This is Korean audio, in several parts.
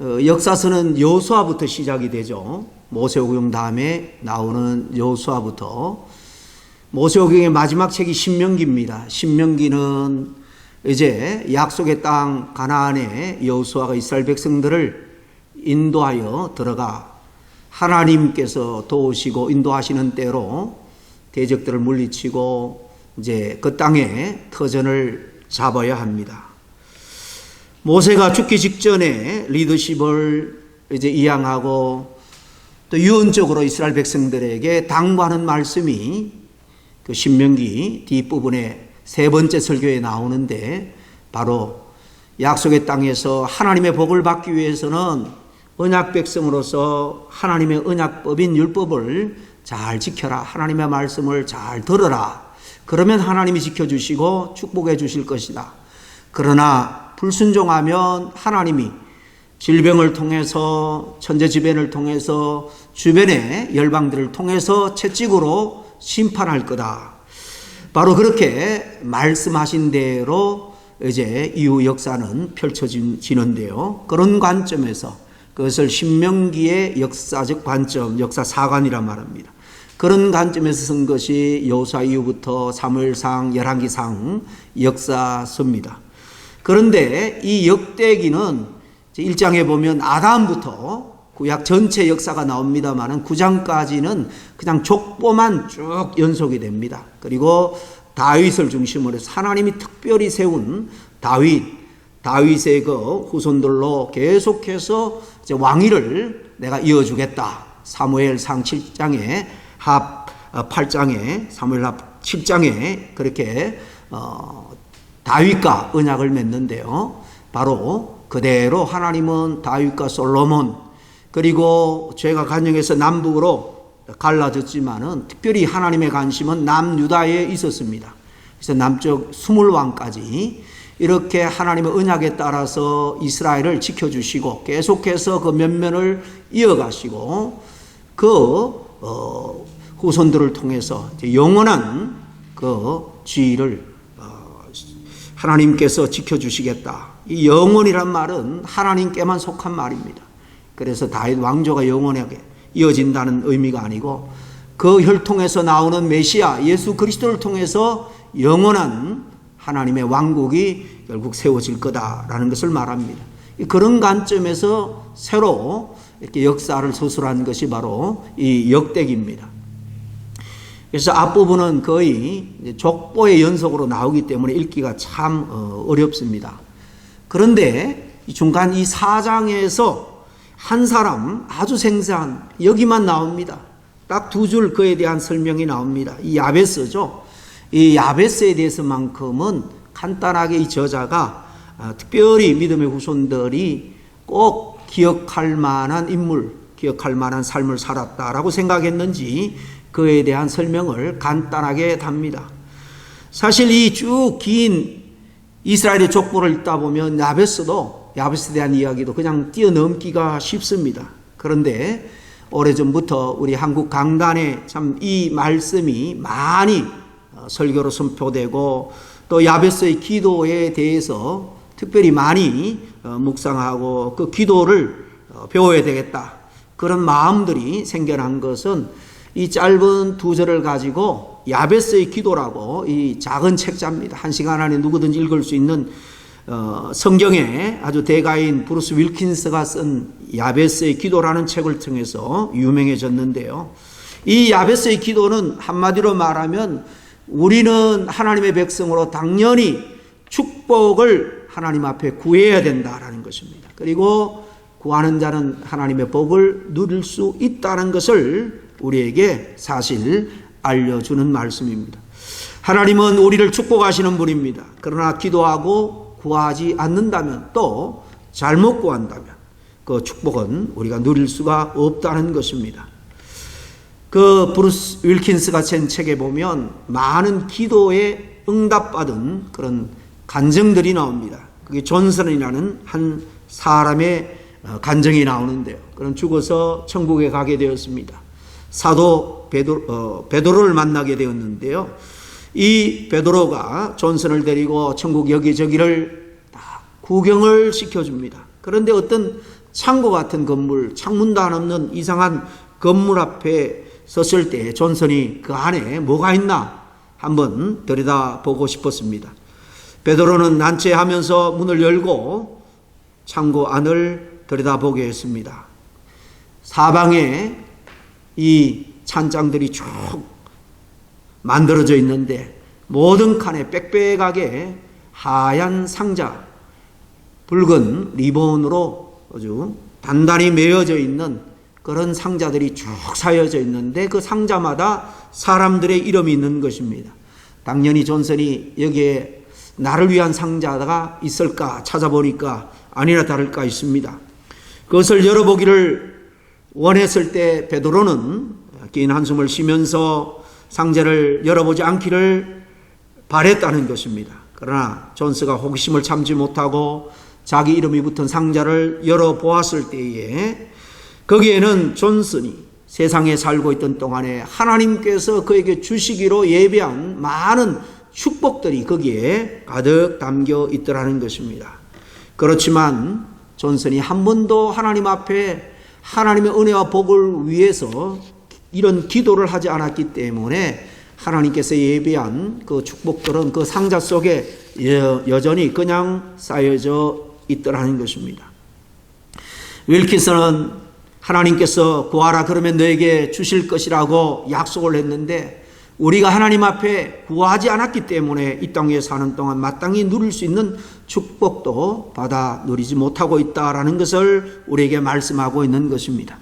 역사서는 여호수아부터 시작이 되죠. 모세오경 다음에 나오는 여호수아부터. 모세오경의 마지막 책이 신명기입니다. 신명기는 이제 약속의 땅 가나안에 여호수아가 이스라엘 백성들을 인도하여 들어가 하나님께서 도우시고 인도하시는 때로 대적들을 물리치고 이제 그 땅에 터전을 잡아야 합니다. 모세가 죽기 직전에 리더십을 이제 이양하고 또 유언적으로 이스라엘 백성들에게 당부하는 말씀이 그 신명기 뒷부분에 세 번째 설교에 나오는데, 바로 약속의 땅에서 하나님의 복을 받기 위해서는 언약 백성으로서 하나님의 언약법인 율법을 잘 지켜라. 하나님의 말씀을 잘 들어라. 그러면 하나님이 지켜주시고 축복해 주실 것이다. 그러나 불순종하면 하나님이 질병을 통해서, 천재지변을 통해서, 주변의 열방들을 통해서 채찍으로 심판할 거다. 바로 그렇게 말씀하신 대로 이제 이후 역사는 펼쳐지는데요. 그런 관점에서 그것을 신명기의 역사적 관점, 역사 사관이란 말합니다. 그런 관점에서 쓴 것이 여호수아 이후부터 사무엘상, 열왕기상 역사서입니다. 그런데 이 역대기는 1장에 보면 아담부터 구약 전체 역사가 나옵니다만 9장까지는 그냥 족보만 쭉 연속이 됩니다. 그리고 다윗을 중심으로 해서 하나님이 특별히 세운 다윗의 그 후손들로 계속해서 이제 왕위를 내가 이어주겠다. 사무엘상 7장에 합 8장에 사무엘합 7장에 그렇게 다윗과 언약을 맺는데요. 바로 그대로 하나님은 다윗과 솔로몬, 그리고 죄가 간영해서 남북으로 갈라졌지만은 특별히 하나님의 관심은 남유다에 있었습니다. 그래서 남쪽 20왕까지 이렇게 하나님의 언약에 따라서 이스라엘을 지켜주시고 계속해서 그 면면을 이어가시고 그 후손들을 통해서 영원한 그 지위를 하나님께서 지켜주시겠다. 이 영원이란 말은 하나님께만 속한 말입니다. 그래서 다윗 왕조가 영원하게 이어진다는 의미가 아니고 그 혈통에서 나오는 메시아 예수 그리스도를 통해서 영원한 하나님의 왕국이 결국 세워질 거다라는 것을 말합니다. 그런 관점에서 새로 이렇게 역사를 서술한 것이 바로 이 역대기입니다. 그래서 앞부분은 거의 족보의 연속으로 나오기 때문에 읽기가 참 어렵습니다. 그런데 중간 이 4장에서 한 사람 아주 생생한, 여기만 나옵니다. 딱 두 줄 그에 대한 설명이 나옵니다. 이 야베스죠. 이 야베스에 대해서만큼은 간단하게 이 저자가 특별히 믿음의 후손들이 꼭 기억할 만한 인물, 기억할 만한 삶을 살았다라고 생각했는지 그에 대한 설명을 간단하게 답니다. 사실 이 쭉 긴 이스라엘의 족보를 읽다 보면 야베스에 대한 이야기도 그냥 뛰어넘기가 쉽습니다. 그런데 오래전부터 우리 한국 강단에 참 이 말씀이 많이 설교로 선포되고 또 야베스의 기도에 대해서 특별히 많이 묵상하고 그 기도를 배워야 되겠다. 그런 마음들이 생겨난 것은 이 짧은 두 절을 가지고 야베스의 기도라고 이 작은 책자입니다. 1시간 안에 누구든지 읽을 수 있는 성경의 아주 대가인 브루스 윌킨스가 쓴 야베스의 기도라는 책을 통해서 유명해졌는데요. 이 야베스의 기도는 한마디로 말하면 우리는 하나님의 백성으로 당연히 축복을 하나님 앞에 구해야 된다라는 것입니다. 그리고 구하는 자는 하나님의 복을 누릴 수 있다는 것을 우리에게 사실 알려주는 말씀입니다. 하나님은 우리를 축복하시는 분입니다. 그러나 기도하고 구하지 않는다면, 또 잘못 구한다면 그 축복은 우리가 누릴 수가 없다는 것입니다. 그 브루스 윌킨스가 쓴 책에 보면 많은 기도에 응답받은 그런 간증들이 나옵니다. 그게 존슨이라는 한 사람의 간증이 나오는데요. 그는 죽어서 천국에 가게 되었습니다. 사도 베드로를 만나게 되었는데요. 이 베드로가 존슨을 데리고 천국 여기저기를 다 구경을 시켜줍니다. 그런데 어떤 창고 같은 건물, 창문도 안 없는 이상한 건물 앞에 섰을 때 존슨이 그 안에 뭐가 있나 한번 들여다보고 싶었습니다. 베드로는 난처해하면서 문을 열고 창고 안을 들여다보게 했습니다. 사방에 이 찬장들이 쭉 만들어져 있는데 모든 칸에 빽빽하게 하얀 상자, 붉은 리본으로 아주 단단히 메어져 있는 그런 상자들이 쭉 쌓여져 있는데 그 상자마다 사람들의 이름이 있는 것입니다. 당연히 존슨이 여기에 나를 위한 상자가 있을까 찾아보니까 아니나 다를까 있습니다. 그것을 열어보기를 원했을 때 베드로는 긴 한숨을 쉬면서 상자를 열어보지 않기를 바랬다는 것입니다. 그러나 존스가 호기심을 참지 못하고 자기 이름이 붙은 상자를 열어보았을 때에 거기에는 존슨이 세상에 살고 있던 동안에 하나님께서 그에게 주시기로 예비한 많은 축복들이 거기에 가득 담겨 있더라는 것입니다. 그렇지만 존슨이 한 번도 하나님 앞에 하나님의 은혜와 복을 위해서 이런 기도를 하지 않았기 때문에 하나님께서 예비한 그 축복들은 그 상자 속에 여전히 그냥 쌓여져 있더라는 것입니다. 윌킨스는 하나님께서 구하라 그러면 너에게 주실 것이라고 약속을 했는데 우리가 하나님 앞에 구하지 않았기 때문에 이 땅에 사는 동안 마땅히 누릴 수 있는 축복도 받아 누리지 못하고 있다라는 것을 우리에게 말씀하고 있는 것입니다.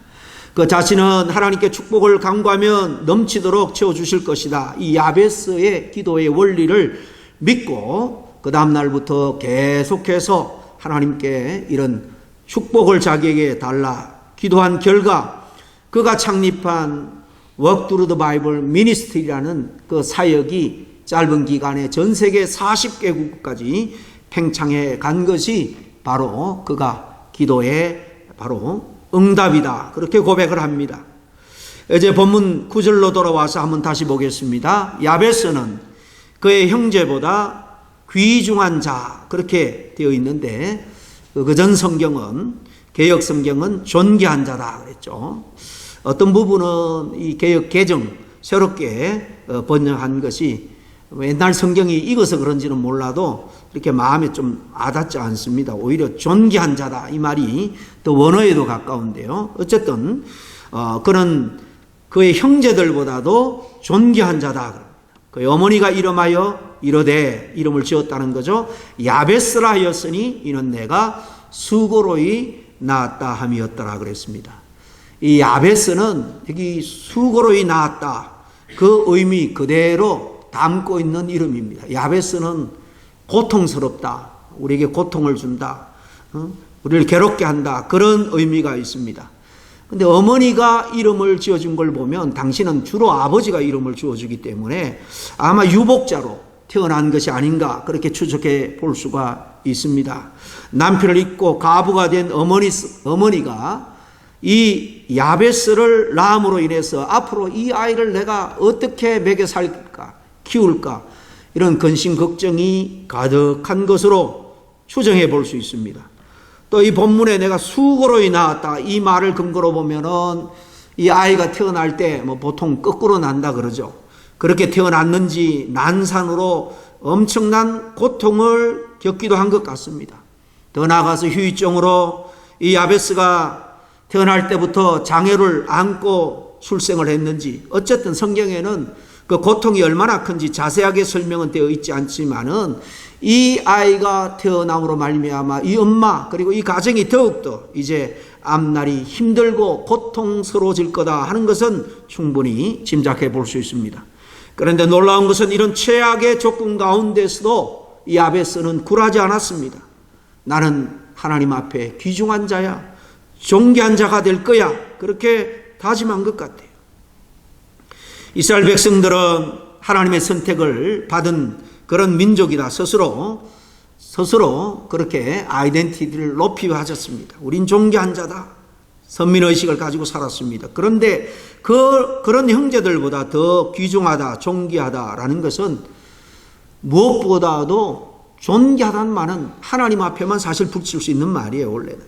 그 자신은 하나님께 축복을 간구하면 넘치도록 채워주실 것이다. 이 야베스의 기도의 원리를 믿고 그 다음 날부터 계속해서 하나님께 이런 축복을 자기에게 달라 기도한 결과 그가 창립한 Walk Through the Bible Ministry라는 그 사역이 짧은 기간에 전 세계 40개국까지 팽창해 간 것이 바로 그가 기도의 바로 응답이다. 그렇게 고백을 합니다. 이제 본문 9절로 돌아와서 한번 다시 보겠습니다. 야베스는 그의 형제보다 귀중한 자 그렇게 되어 있는데 그전 성경은 개역 성경은 존귀한 자다 그랬죠. 어떤 부분은 이 개역 개정 새롭게 번역한 것이 옛날 성경이 익어서 그런지는 몰라도 이렇게 마음에 좀 와닿지 않습니다. 오히려 존귀한 자다 이 말이 더 원어에도 가까운데요. 어쨌든 그는 그의 형제들보다도 존귀한 자다. 그의 어머니가 이름하여 이르되 이름을 지었다는 거죠. 야베스라 하였으니 이는 내가 수고로이 낳았다 함이었더라 그랬습니다. 이 야베스는 여기 수고로이 낳았다 그 의미 그대로 담고 있는 이름입니다. 야베스는 고통스럽다, 우리에게 고통을 준다, 우리를 괴롭게 한다 그런 의미가 있습니다. 근데 어머니가 이름을 지어준 걸 보면 당신은 주로 아버지가 이름을 지어주기 때문에 아마 유복자로 태어난 것이 아닌가 그렇게 추측해 볼 수가 있습니다. 남편을 잊고 가부가 된 어머니가 이 야베스를 낳음으로 인해서 앞으로 이 아이를 내가 어떻게 먹여 살릴까 키울까 이런 근심 걱정이 가득한 것으로 추정해 볼 수 있습니다. 또 이 본문에 내가 수고로이 낳았다 이 말을 근거로 보면은 이 아이가 태어날 때 뭐 보통 거꾸로 난다 그러죠. 그렇게 태어났는지 난산으로 엄청난 고통을 겪기도 한 것 같습니다. 더 나아가서 후유증으로 이 야베스가 태어날 때부터 장애를 안고 출생을 했는지 어쨌든 성경에는 그 고통이 얼마나 큰지 자세하게 설명은 되어 있지 않지만은 이 아이가 태어남으로 말미암아 이 엄마 그리고 이 가정이 더욱더 이제 앞날이 힘들고 고통스러워질 거다 하는 것은 충분히 짐작해 볼 수 있습니다. 그런데 놀라운 것은 이런 최악의 조건 가운데서도 이 야베스는 굴하지 않았습니다. 나는 하나님 앞에 귀중한 자야, 존귀한 자가 될 거야 그렇게 다짐한 것 같아요. 이스라엘 백성들은 하나님의 선택을 받은 그런 민족이다. 스스로 그렇게 아이덴티티를 높이 가졌습니다. 우린 존귀한 자다. 선민의식을 가지고 살았습니다. 그런데 그런 형제들보다 더 귀중하다, 존귀하다라는 것은 무엇보다도 존귀하다는 말은 하나님 앞에만 사실 붙일 수 있는 말이에요, 원래는.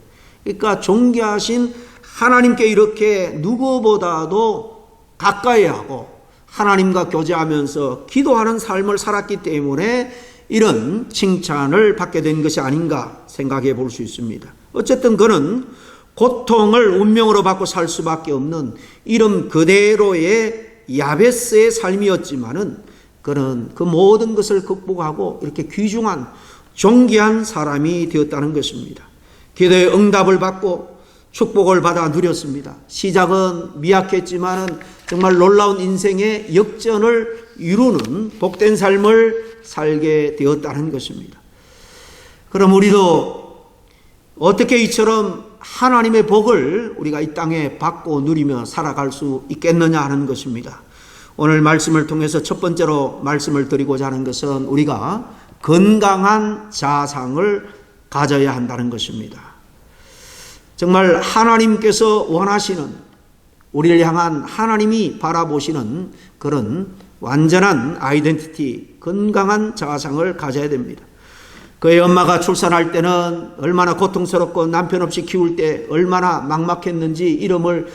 그러니까 존귀하신 하나님께 이렇게 누구보다도 가까이 하고 하나님과 교제하면서 기도하는 삶을 살았기 때문에 이런 칭찬을 받게 된 것이 아닌가 생각해 볼 수 있습니다. 어쨌든 그는 고통을 운명으로 받고 살 수밖에 없는 이름 그대로의 야베스의 삶이었지만은 그는 그 모든 것을 극복하고 이렇게 귀중한 존귀한 사람이 되었다는 것입니다. 기도의 응답을 받고 축복을 받아 누렸습니다. 시작은 미약했지만은 정말 놀라운 인생의 역전을 이루는 복된 삶을 살게 되었다는 것입니다. 그럼 우리도 어떻게 이처럼 하나님의 복을 우리가 이 땅에 받고 누리며 살아갈 수 있겠느냐 하는 것입니다. 오늘 말씀을 통해서 첫 번째로 말씀을 드리고자 하는 것은 우리가 건강한 자상을 가져야 한다는 것입니다. 정말 하나님께서 원하시는, 우리를 향한 하나님이 바라보시는 그런 완전한 아이덴티티, 건강한 자상을 가져야 됩니다. 그의 엄마가 출산할 때는 얼마나 고통스럽고 남편 없이 키울 때 얼마나 막막했는지 이름을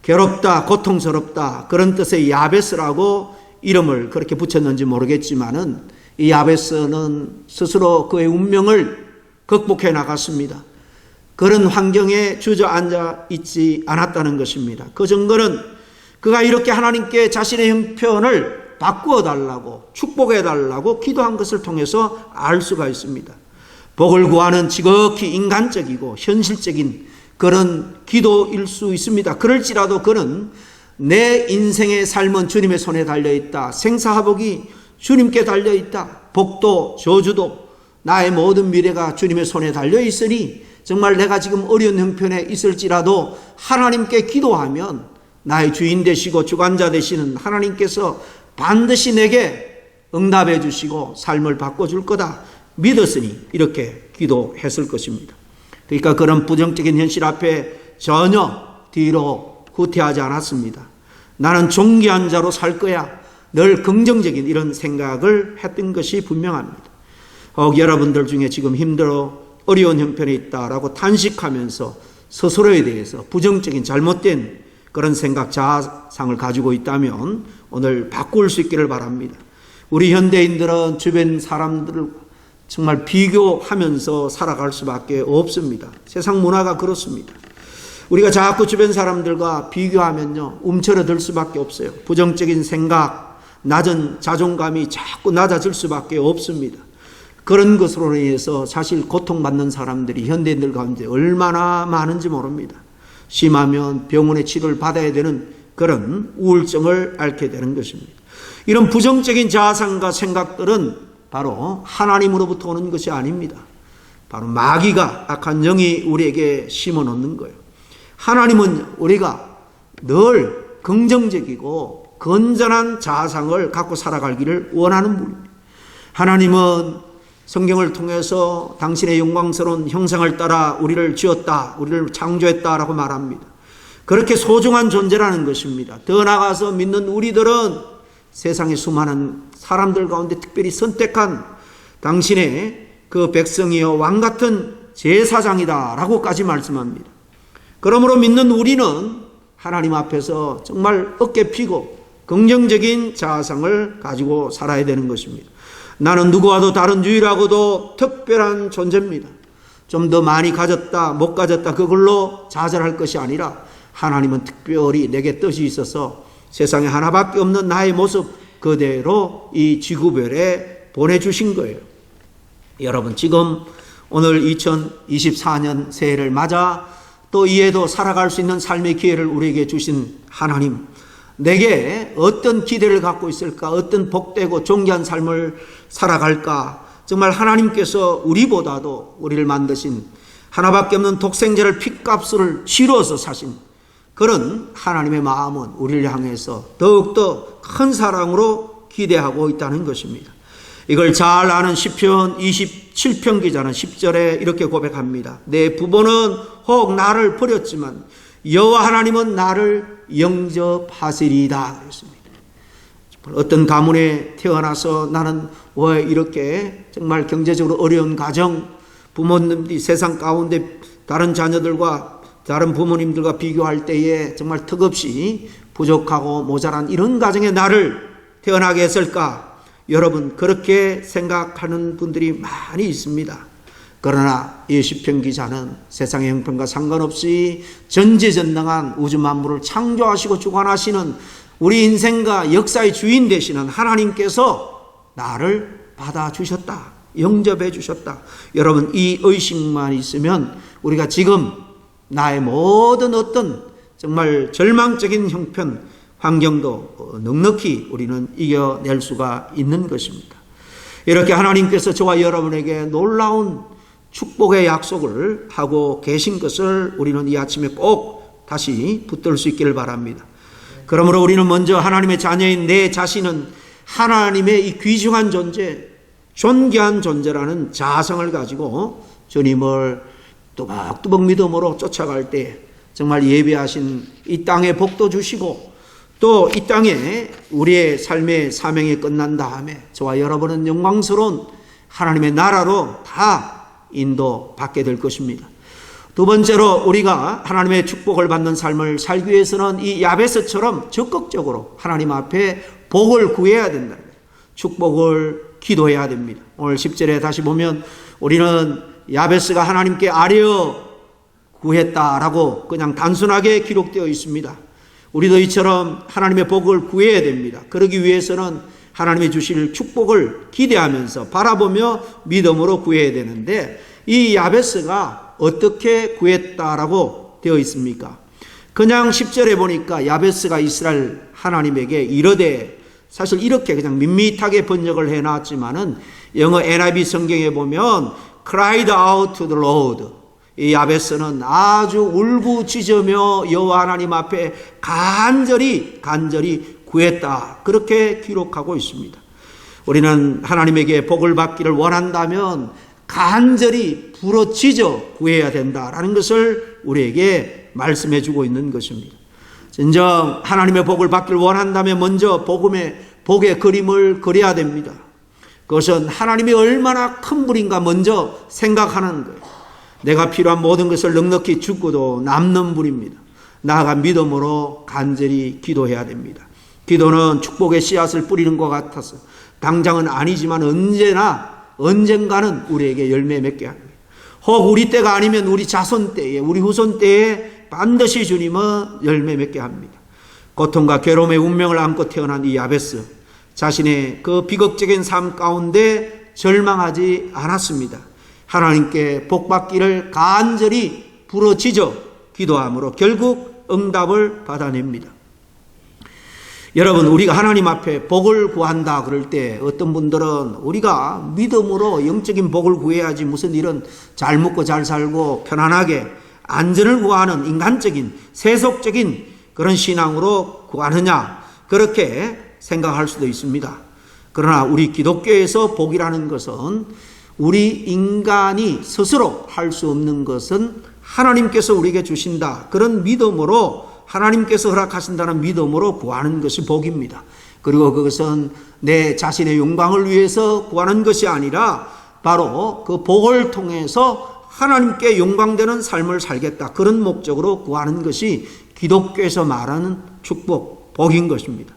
괴롭다, 고통스럽다 그런 뜻의 야베스라고 이름을 그렇게 붙였는지 모르겠지만은 이 야베스는 스스로 그의 운명을 극복해 나갔습니다. 그런 환경에 주저앉아 있지 않았다는 것입니다. 그 증거는 그가 이렇게 하나님께 자신의 형편을 바꾸어 달라고 축복해 달라고 기도한 것을 통해서 알 수가 있습니다. 복을 구하는 지극히 인간적이고 현실적인 그런 기도일 수 있습니다. 그럴지라도 그는 내 인생의 삶은 주님의 손에 달려있다. 생사화복이 주님께 달려있다. 복도 저주도 나의 모든 미래가 주님의 손에 달려있으니 정말 내가 지금 어려운 형편에 있을지라도 하나님께 기도하면 나의 주인 되시고 주관자 되시는 하나님께서 반드시 내게 응답해 주시고 삶을 바꿔줄 거다 믿었으니 이렇게 기도했을 것입니다. 그러니까 그런 부정적인 현실 앞에 전혀 뒤로 후퇴하지 않았습니다. 나는 존귀한 자로 살 거야. 늘 긍정적인 이런 생각을 했던 것이 분명합니다. 여러분들 중에 지금 힘들어 어려운 형편에 있다라고 탄식하면서 스스로에 대해서 부정적인 잘못된 그런 생각, 자아상을 가지고 있다면 오늘 바꿀 수 있기를 바랍니다. 우리 현대인들은 주변 사람들을 정말 비교하면서 살아갈 수밖에 없습니다. 세상 문화가 그렇습니다. 우리가 자꾸 주변 사람들과 비교하면요, 움츠러들 수밖에 없어요. 부정적인 생각, 낮은 자존감이 자꾸 낮아질 수밖에 없습니다. 그런 것으로 인해서 사실 고통받는 사람들이 현대인들 가운데 얼마나 많은지 모릅니다. 심하면 병원의 치료를 받아야 되는 그런 우울증을 앓게 되는 것입니다. 이런 부정적인 자아상과 생각들은 바로 하나님으로부터 오는 것이 아닙니다. 바로 마귀가, 악한 영이 우리에게 심어놓는 거예요. 하나님은 우리가 늘 긍정적이고 건전한 자아상을 갖고 살아가기를 원하는 분입니다. 하나님은 성경을 통해서 당신의 영광스러운 형상을 따라 우리를 지었다, 우리를 창조했다라고 말합니다. 그렇게 소중한 존재라는 것입니다. 더 나아가서 믿는 우리들은 세상의 수많은 사람들 가운데 특별히 선택한 당신의 그 백성이여 왕같은 제사장이다라고까지 말씀합니다. 그러므로 믿는 우리는 하나님 앞에서 정말 어깨 펴고 긍정적인 자아상을 가지고 살아야 되는 것입니다. 나는 누구와도 다른 유일하고도 특별한 존재입니다. 좀 더 많이 가졌다, 못 가졌다 그걸로 좌절할 것이 아니라 하나님은 특별히 내게 뜻이 있어서 세상에 하나밖에 없는 나의 모습 그대로 이 지구별에 보내주신 거예요. 여러분, 지금 오늘 2024년 새해를 맞아 또 이해도 살아갈 수 있는 삶의 기회를 우리에게 주신 하나님, 내게 어떤 기대를 갖고 있을까? 어떤 복되고 존귀한 삶을 살아갈까? 정말 하나님께서 우리보다도 우리를 만드신 하나밖에 없는 독생자를 핏값을 치러서 사신 그런 하나님의 마음은 우리를 향해서 더욱더 큰 사랑으로 기대하고 있다는 것입니다. 이걸 잘 아는 시편 27편 기자는 10절에 이렇게 고백합니다. 내 부모는 혹 나를 버렸지만 여호와 하나님은 나를 영접하시리이다 그랬습니다. 어떤 가문에 태어나서 나는 왜 이렇게 정말 경제적으로 어려운 가정, 부모님들이 세상 가운데 다른 자녀들과 다른 부모님들과 비교할 때에 정말 턱없이 부족하고 모자란 이런 가정에 나를 태어나게 했을까? 여러분, 그렇게 생각하는 분들이 많이 있습니다. 그러나 이 시편 기자는 세상의 형편과 상관없이 전지전능한 우주 만물을 창조하시고 주관하시는 우리 인생과 역사의 주인 되시는 하나님께서 나를 받아주셨다, 영접해 주셨다. 여러분, 이 의식만 있으면 우리가 지금 나의 모든 어떤 정말 절망적인 형편, 환경도 넉넉히 우리는 이겨낼 수가 있는 것입니다. 이렇게 하나님께서 저와 여러분에게 놀라운 축복의 약속을 하고 계신 것을 우리는 이 아침에 꼭 다시 붙들 수 있기를 바랍니다. 그러므로 우리는 먼저 하나님의 자녀인 내 자신은 하나님의 이 귀중한 존재, 존귀한 존재라는 자성을 가지고 주님을 뚜벅뚜벅 믿음으로 쫓아갈 때 정말 예비하신 이 땅에 복도 주시고 또 이 땅에 우리의 삶의 사명이 끝난 다음에 저와 여러분은 영광스러운 하나님의 나라로 다 인도받게 될 것입니다. 두 번째로 우리가 하나님의 축복을 받는 삶을 살기 위해서는 이 야베스처럼 적극적으로 하나님 앞에 복을 구해야 된다. 축복을 기도해야 됩니다. 오늘 10절에 다시 보면 우리는 야베스가 하나님께 아뢰어 구했다라고 그냥 단순하게 기록되어 있습니다. 우리도 이처럼 하나님의 복을 구해야 됩니다. 그러기 위해서는 하나님이 주실 축복을 기대하면서 바라보며 믿음으로 구해야 되는데 이 야베스가 어떻게 구했다라고 되어 있습니까? 그냥 10절에 보니까 야베스가 이스라엘 하나님에게 이르되, 사실 이렇게 그냥 밋밋하게 번역을 해놨지만은 영어 NIV 성경에 보면 cried out to the Lord, 이 야베스는 아주 울부짖으며 여호와 하나님 앞에 간절히 구했다, 그렇게 기록하고 있습니다. 우리는 하나님에게 복을 받기를 원한다면 간절히 부르짖어 구해야 된다라는 것을 우리에게 말씀해 주고 있는 것입니다. 진정 하나님의 복을 받기를 원한다면 먼저 복의 그림을 그려야 됩니다. 그것은 하나님이 얼마나 큰 분인가 먼저 생각하는 거예요. 내가 필요한 모든 것을 넉넉히 주고도 남는 분입니다. 나아가 믿음으로 간절히 기도해야 됩니다. 기도는 축복의 씨앗을 뿌리는 것 같아서 당장은 아니지만 언젠가는 우리에게 열매 맺게 합니다. 혹 우리 때가 아니면 우리 자손 때에, 우리 후손 때에 반드시 주님은 열매 맺게 합니다. 고통과 괴로움의 운명을 안고 태어난 이 야베스, 자신의 그 비극적인 삶 가운데 절망하지 않았습니다. 하나님께 복받기를 간절히 부르짖어 기도함으로 결국 응답을 받아냅니다. 여러분, 우리가 하나님 앞에 복을 구한다 그럴 때 어떤 분들은 우리가 믿음으로 영적인 복을 구해야지 무슨 이런 잘 먹고 잘 살고 편안하게 안전을 구하는 인간적인 세속적인 그런 신앙으로 구하느냐, 그렇게 생각할 수도 있습니다. 그러나 우리 기독교에서 복이라는 것은 우리 인간이 스스로 할 수 없는 것은 하나님께서 우리에게 주신다, 그런 믿음으로, 하나님께서 허락하신다는 믿음으로 구하는 것이 복입니다. 그리고 그것은 내 자신의 영광을 위해서 구하는 것이 아니라 바로 그 복을 통해서 하나님께 영광되는 삶을 살겠다, 그런 목적으로 구하는 것이 기독교에서 말하는 축복, 복인 것입니다.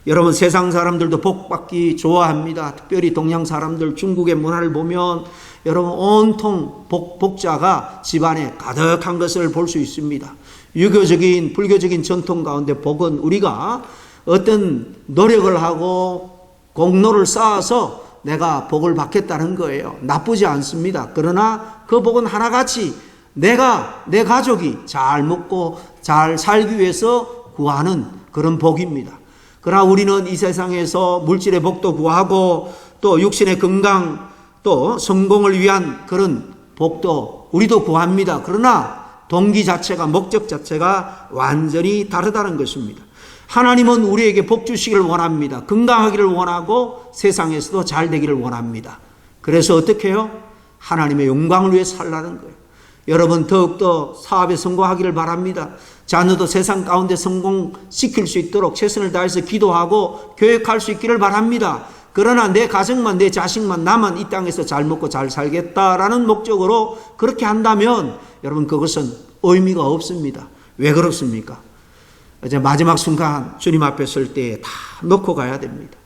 여러분, 세상 사람들도 복 받기 좋아합니다. 특별히 동양 사람들, 중국의 문화를 보면 여러분 온통 복자가 집안에 가득한 것을 볼 수 있습니다. 유교적인, 불교적인 전통 가운데 복은 우리가 어떤 노력을 하고 공로를 쌓아서 내가 복을 받겠다는 거예요. 나쁘지 않습니다. 그러나 그 복은 하나같이 내가, 내 가족이 잘 먹고 잘 살기 위해서 구하는 그런 복입니다. 그러나 우리는 이 세상에서 물질의 복도 구하고 또 육신의 건강, 또 성공을 위한 그런 복도 우리도 구합니다. 그러나 동기 자체가, 목적 자체가 완전히 다르다는 것입니다. 하나님은 우리에게 복 주시기를 원합니다. 건강하기를 원하고 세상에서도 잘 되기를 원합니다. 그래서 어떻게 해요? 하나님의 영광을 위해서 살라는 거예요. 여러분, 더욱더 사업에 성공하기를 바랍니다. 자녀도 세상 가운데 성공시킬 수 있도록 최선을 다해서 기도하고 교육할 수 있기를 바랍니다. 그러나 내 가정만, 내 자식만, 나만 이 땅에서 잘 먹고 잘 살겠다라는 목적으로 그렇게 한다면 여러분 그것은 의미가 없습니다. 왜 그렇습니까? 이제 마지막 순간 주님 앞에 설 때 다 놓고 가야 됩니다.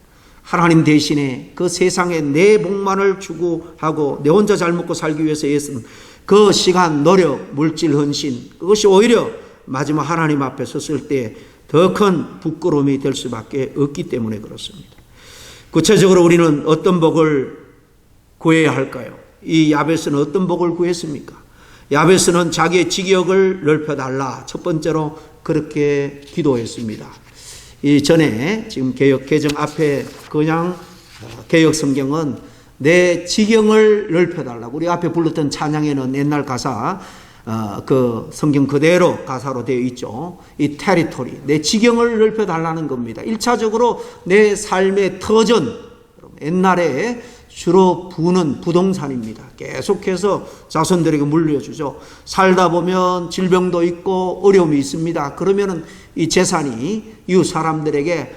하나님 대신에 그 세상에 내 복만을 추구하고 내 혼자 잘 먹고 살기 위해서 애쓰는 그 시간, 노력, 물질 헌신, 그것이 오히려 마지막 하나님 앞에 섰을 때 더 큰 부끄러움이 될 수밖에 없기 때문에 그렇습니다. 구체적으로 우리는 어떤 복을 구해야 할까요? 이 야베스는 어떤 복을 구했습니까? 야베스는 자기의 지역을 넓혀달라. 첫 번째로 그렇게 기도했습니다. 이 전에 지금 개정 앞에 그냥 개역 성경은 내 지경을 넓혀달라고, 우리 앞에 불렀던 찬양에는 옛날 가사 그 성경 그대로 가사로 되어 있죠. 이 테리토리, 내 지경을 넓혀달라는 겁니다. 1차적으로 내 삶의 터전, 옛날에 주로 부는 부동산입니다. 계속해서 자손들에게 물려주죠. 살다 보면 질병도 있고 어려움이 있습니다. 그러면은 이 재산이 이웃 사람들에게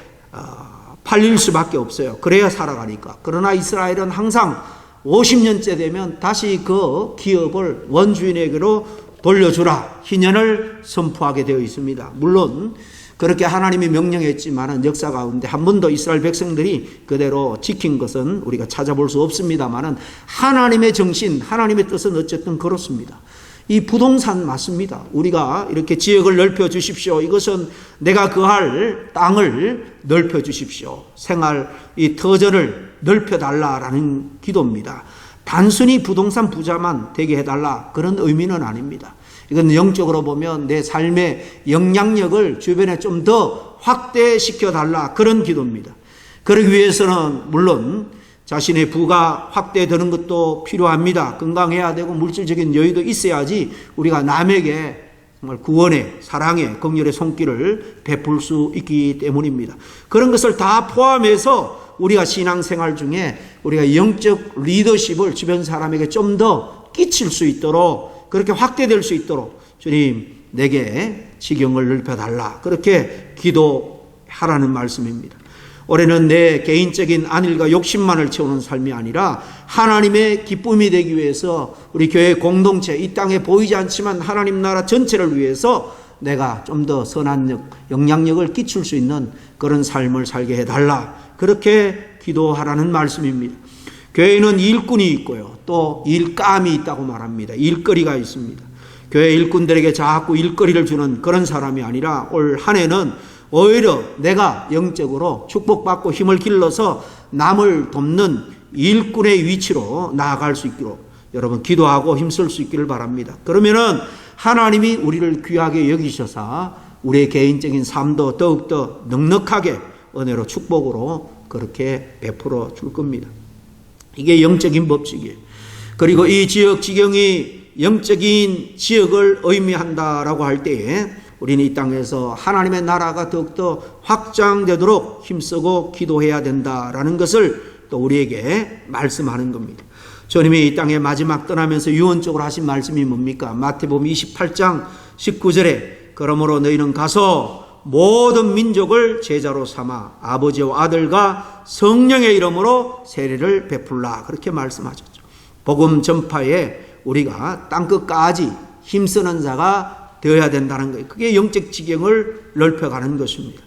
팔릴 수밖에 없어요. 그래야 살아가니까. 그러나 이스라엘은 항상 50년째 되면 다시 그 기업을 원주인에게로 돌려주라, 희년을 선포하게 되어 있습니다. 물론 그렇게 하나님이 명령했지만은 역사 가운데 한 번도 이스라엘 백성들이 그대로 지킨 것은 우리가 찾아볼 수 없습니다만은 하나님의 정신, 하나님의 뜻은 어쨌든 그렇습니다. 이 부동산 맞습니다. 우리가 이렇게 지역을 넓혀 주십시오. 이것은 내가 거할 땅을 넓혀 주십시오. 생활 이 터전을 넓혀 달라라는 기도입니다. 단순히 부동산 부자만 되게 해달라, 그런 의미는 아닙니다. 이건 영적으로 보면 내 삶의 영향력을 주변에 좀 더 확대시켜 달라, 그런 기도입니다. 그러기 위해서는 물론 자신의 부가 확대되는 것도 필요합니다. 건강해야 되고 물질적인 여유도 있어야지 우리가 남에게 정말 구원의, 사랑의, 긍휼의 손길을 베풀 수 있기 때문입니다. 그런 것을 다 포함해서 우리가 신앙생활 중에 우리가 영적 리더십을 주변 사람에게 좀 더 끼칠 수 있도록, 그렇게 확대될 수 있도록 주님 내게 지경을 넓혀달라, 그렇게 기도하라는 말씀입니다. 올해는 내 개인적인 안일과 욕심만을 채우는 삶이 아니라 하나님의 기쁨이 되기 위해서 우리 교회 공동체, 이 땅에 보이지 않지만 하나님 나라 전체를 위해서 내가 좀 더 선한 영향력을 끼칠 수 있는 그런 삶을 살게 해달라, 그렇게 기도하라는 말씀입니다. 교회에는 일꾼이 있고요, 또 일감이 있다고 말합니다. 일거리가 있습니다. 교회 일꾼들에게 자꾸 일거리를 주는 그런 사람이 아니라 올 한 해는 오히려 내가 영적으로 축복받고 힘을 길러서 남을 돕는 일꾼의 위치로 나아갈 수 있기로 여러분 기도하고 힘쓸 수 있기를 바랍니다. 그러면은 하나님이 우리를 귀하게 여기셔서 우리의 개인적인 삶도 더욱더 넉넉하게 은혜로 축복으로 그렇게 베풀어 줄 겁니다. 이게 영적인 법칙이에요. 그리고 이 지역 지경이 영적인 지역을 의미한다라고 할 때에 우리는 이 땅에서 하나님의 나라가 더욱더 확장되도록 힘쓰고 기도해야 된다라는 것을 또 우리에게 말씀하는 겁니다. 주님이 이 땅에 마지막 떠나면서 유언적으로 하신 말씀이 뭡니까? 마태복음 28장 19절에 그러므로 너희는 가서 모든 민족을 제자로 삼아 아버지와 아들과 성령의 이름으로 세례를 베풀라, 그렇게 말씀하셨죠. 복음 전파에 우리가 땅끝까지 힘쓰는 자가 되어야 된다는 거예요. 그게 영적 지경을 넓혀가는 것입니다.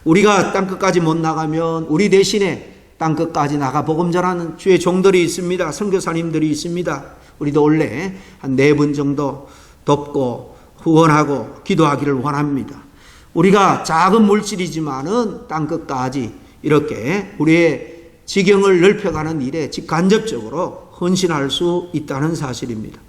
우리가 땅끝까지 못 나가면 우리 대신에 땅끝까지 나가 복음 전하는 주의 종들이 있습니다. 선교사님들이 있습니다. 우리도 원래 한 4분 정도 돕고 후원하고 기도하기를 원합니다. 우리가 작은 물질이지만은 땅끝까지 이렇게 우리의 지경을 넓혀가는 일에 직간접적으로 헌신할 수 있다는 사실입니다.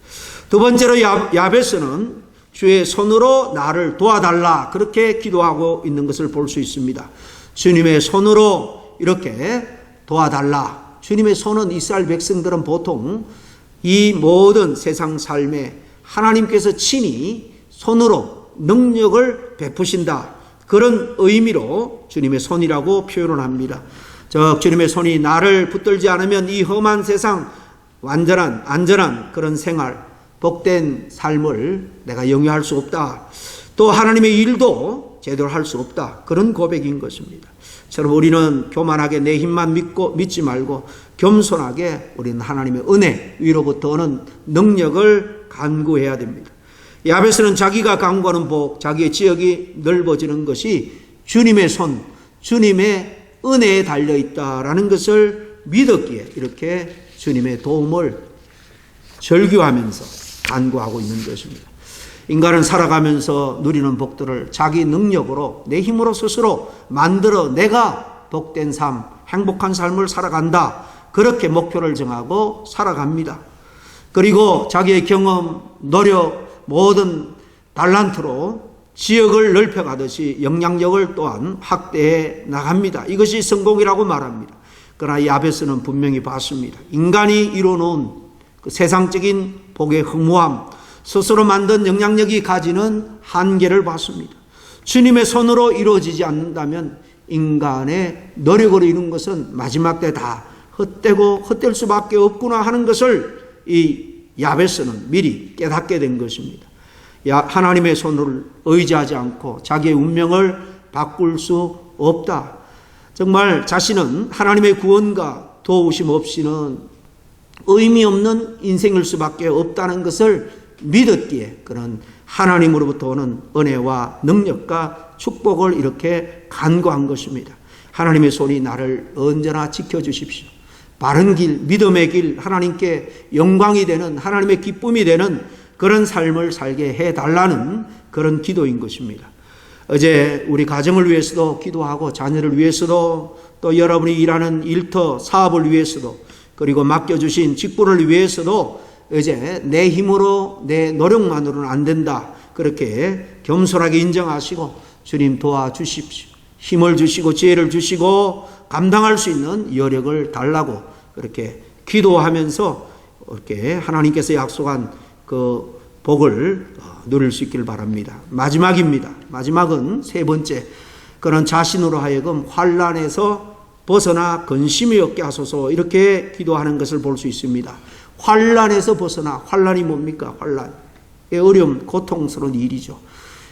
두 번째로 야베스는 주의 손으로 나를 도와달라, 그렇게 기도하고 있는 것을 볼 수 있습니다. 주님의 손으로 이렇게 도와달라. 주님의 손은 이스라엘 백성들은 보통 이 모든 세상 삶에 하나님께서 친히 손으로 능력을 베푸신다, 그런 의미로 주님의 손이라고 표현을 합니다. 주님의 손이 나를 붙들지 않으면 이 험한 세상 완전한 안전한 그런 생활, 복된 삶을 내가 영위할 수 없다. 또 하나님의 일도 제대로 할 수 없다. 그런 고백인 것입니다. 여러분, 우리는 교만하게 내 힘만 믿지 말고 겸손하게 우리는 하나님의 은혜 위로부터 오는 능력을 간구해야 됩니다. 야베스는 자기가 강구하는 복, 자기의 지역이 넓어지는 것이 주님의 손, 주님의 은혜에 달려있다라는 것을 믿었기에 이렇게 주님의 도움을 절규하면서 간구하고 있는 것입니다. 인간은 살아가면서 누리는 복들을 자기 능력으로 내 힘으로 스스로 만들어 내가 복된 삶, 행복한 삶을 살아간다. 그렇게 목표를 정하고 살아갑니다. 그리고 자기의 경험, 노력, 모든 달란트로 지역을 넓혀가듯이 영향력을 또한 확대해 나갑니다. 이것이 성공이라고 말합니다. 그러나 야베스는 분명히 봤습니다. 인간이 이루어놓은 그 세상적인 복의 허무함, 스스로 만든 영향력이 가지는 한계를 봤습니다. 주님의 손으로 이루어지지 않는다면 인간의 노력으로 이룬 것은 마지막 때 다 헛되고 헛될 수밖에 없구나 하는 것을 이 야베스는 미리 깨닫게 된 것입니다. 하나님의 손을 의지하지 않고 자기의 운명을 바꿀 수 없다. 정말 자신은 하나님의 구원과 도우심 없이는 의미 없는 인생일 수밖에 없다는 것을 믿었기에 그런 하나님으로부터 오는 은혜와 능력과 축복을 이렇게 간구한 것입니다. 하나님의 손이 나를 언제나 지켜주십시오. 바른 길, 믿음의 길, 하나님께 영광이 되는, 하나님의 기쁨이 되는 그런 삶을 살게 해달라는 그런 기도인 것입니다. 어제 우리 가정을 위해서도 기도하고 자녀를 위해서도 또 여러분이 일하는 일터 사업을 위해서도 그리고 맡겨주신 직분을 위해서도 이제 내 힘으로 내 노력만으로는 안 된다. 그렇게 겸손하게 인정하시고 주님 도와주십시오. 힘을 주시고 지혜를 주시고 감당할 수 있는 여력을 달라고 그렇게 기도하면서 이렇게 하나님께서 약속한 그 복을 누릴 수 있기를 바랍니다. 마지막입니다. 마지막은 세 번째, 그런 자신으로 하여금 환난에서 벗어나 근심이 없게 하소서 이렇게 기도하는 것을 볼 수 있습니다. 환난에서 벗어나, 환난이 뭡니까? 환난. 어려움, 고통스러운 일이죠.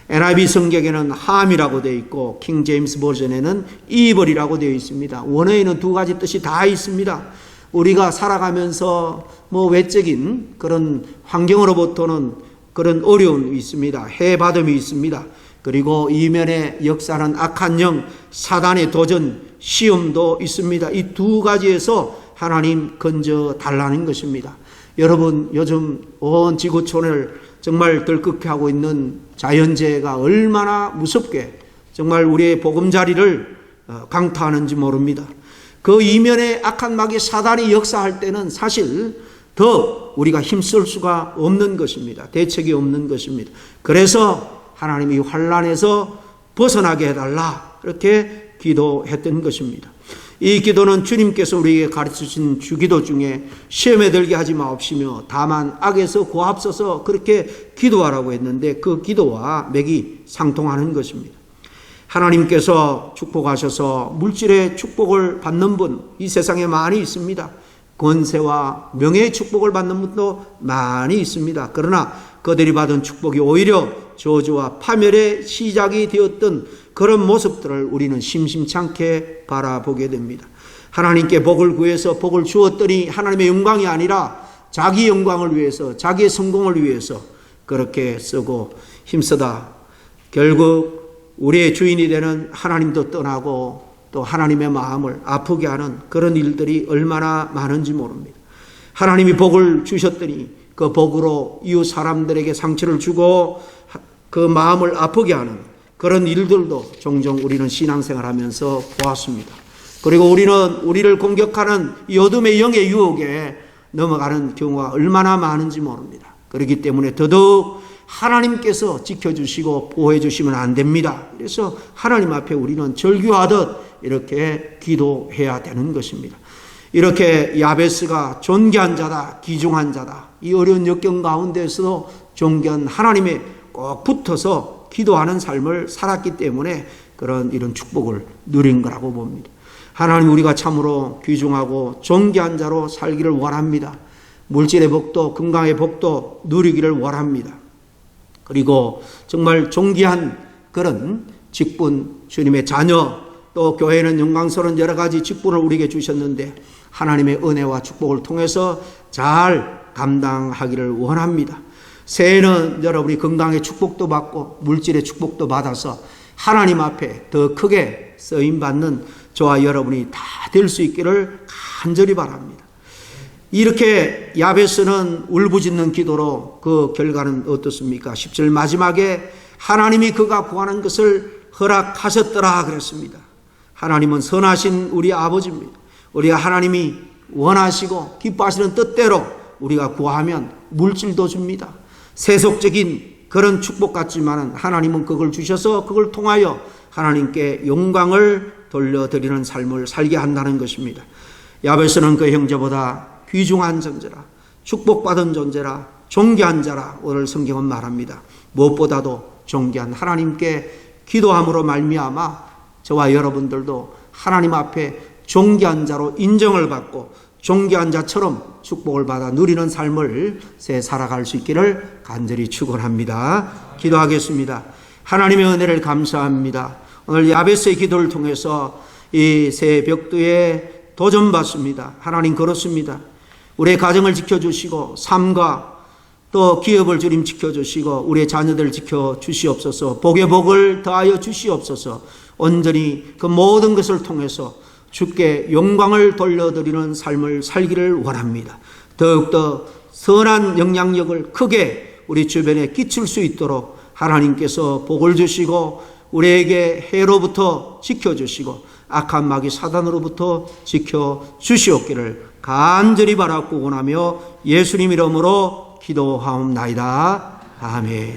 NIV 성경에는 harm이라고 되어 있고 킹 제임스 버전에는 evil이라고 되어 있습니다. 원어에는 두 가지 뜻이 다 있습니다. 우리가 살아가면서 외적인 그런 환경으로부터는 그런 어려움이 있습니다. 해받음이 있습니다. 그리고 이면에 역사하는 악한 영, 사단의 도전, 시험도 있습니다. 이 두 가지에서 하나님 건져 달라는 것입니다. 여러분, 요즘 온 지구촌을 정말 들끓게 하고 있는 자연재해가 얼마나 무섭게 정말 우리의 보금자리를 강타하는지 모릅니다. 그 이면에 악한 마귀 사단이 역사할 때는 사실 더 우리가 힘쓸 수가 없는 것입니다. 대책이 없는 것입니다. 그래서 하나님이 환난에서 벗어나게 해달라 이렇게 기도했던 것입니다. 이 기도는 주님께서 우리에게 가르치신 주기도 중에 시험에 들게 하지 마옵시며 다만 악에서 구하옵소서 그렇게 기도하라고 했는데 그 기도와 맥이 상통하는 것입니다. 하나님께서 축복하셔서 물질의 축복을 받는 분 이 세상에 많이 있습니다. 권세와 명예의 축복을 받는 분도 많이 있습니다. 그러나 그들이 받은 축복이 오히려 저주와 파멸의 시작이 되었던 그런 모습들을 우리는 심심찮게 바라보게 됩니다. 하나님께 복을 구해서 복을 주었더니 하나님의 영광이 아니라 자기 영광을 위해서 자기의 성공을 위해서 그렇게 쓰고 힘쓰다 결국 우리의 주인이 되는 하나님도 떠나고 또 하나님의 마음을 아프게 하는 그런 일들이 얼마나 많은지 모릅니다. 하나님이 복을 주셨더니 그 복으로 이웃 사람들에게 상처를 주고 그 마음을 아프게 하는 그런 일들도 종종 우리는 신앙생활하면서 보았습니다. 그리고 우리를 공격하는 이 어둠의 영의 유혹에 넘어가는 경우가 얼마나 많은지 모릅니다. 그렇기 때문에 더더욱 하나님께서 지켜주시고 보호해 주시면 안 됩니다. 그래서 하나님 앞에 우리는 절규하듯 이렇게 기도해야 되는 것입니다. 이렇게 야베스가 존귀한 자다, 귀중한 자다. 이 어려운 역경 가운데서도 존귀한 하나님에 꼭 붙어서 기도하는 삶을 살았기 때문에 이런 축복을 누린 거라고 봅니다. 하나님 우리가 참으로 귀중하고 존귀한 자로 살기를 원합니다. 물질의 복도 건강의 복도 누리기를 원합니다. 그리고 정말 존귀한 그런 직분, 주님의 자녀, 또 교회는 영광스러운 여러 가지 직분을 우리에게 주셨는데 하나님의 은혜와 축복을 통해서 잘 감당하기를 원합니다. 새해는 여러분이 건강의 축복도 받고 물질의 축복도 받아서 하나님 앞에 더 크게 쓰임받는 저와 여러분이 다 될 수 있기를 간절히 바랍니다. 이렇게 야베스는 울부짖는 기도로 그 결과는 어떻습니까? 10절 마지막에 하나님이 그가 구하는 것을 허락하셨더라 그랬습니다. 하나님은 선하신 우리 아버지입니다. 우리가 하나님이 원하시고 기뻐하시는 뜻대로 우리가 구하면 물질도 줍니다. 세속적인 그런 축복 같지만 하나님은 그걸 주셔서 그걸 통하여 하나님께 영광을 돌려드리는 삶을 살게 한다는 것입니다. 야베스는 그 형제보다 귀중한 존재라, 축복받은 존재라, 존귀한 자라 오늘 성경은 말합니다. 무엇보다도 존귀한 하나님께 기도함으로 말미암아 저와 여러분들도 하나님 앞에 존귀한 자로 인정을 받고 존귀한 자처럼 축복을 받아 누리는 삶을 새 살아갈 수 있기를 간절히 축원합니다. 기도하겠습니다. 하나님의 은혜를 감사합니다. 오늘 야베스의 기도를 통해서 이 새 벽두에 도전받습니다. 하나님 그렇습니다. 우리의 가정을 지켜주시고 삶과 또 기업을 주님 지켜주시고 우리의 자녀들 지켜주시옵소서. 복의 복을 더하여 주시옵소서. 온전히 그 모든 것을 통해서 주께 영광을 돌려드리는 삶을 살기를 원합니다. 더욱더 선한 영향력을 크게 우리 주변에 끼칠 수 있도록 하나님께서 복을 주시고 우리에게 해로부터 지켜주시고 악한 마귀 사단으로부터 지켜주시옵기를 간절히 바라고 원하며 예수님 이름으로 기도하옵나이다. 아멘.